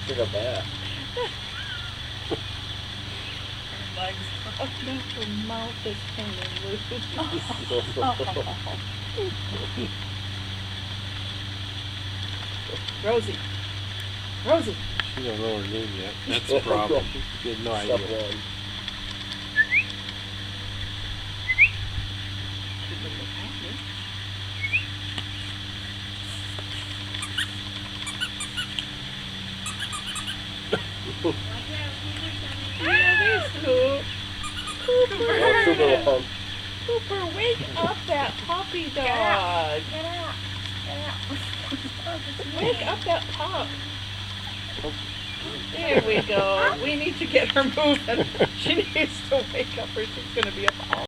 Look at that. Legs. Oh, no, her mouth is hanging loose. Rosie. Rosie. She don't know her name yet. That's the problem. She had no idea. Step one. Yeah, there's Coop. Well, super Cooper. long. Cooper, wake up that puppy dog. Get out. Get out. Wake up that pup. There we go. We need to get her moving. She needs to wake up or she's going to be up all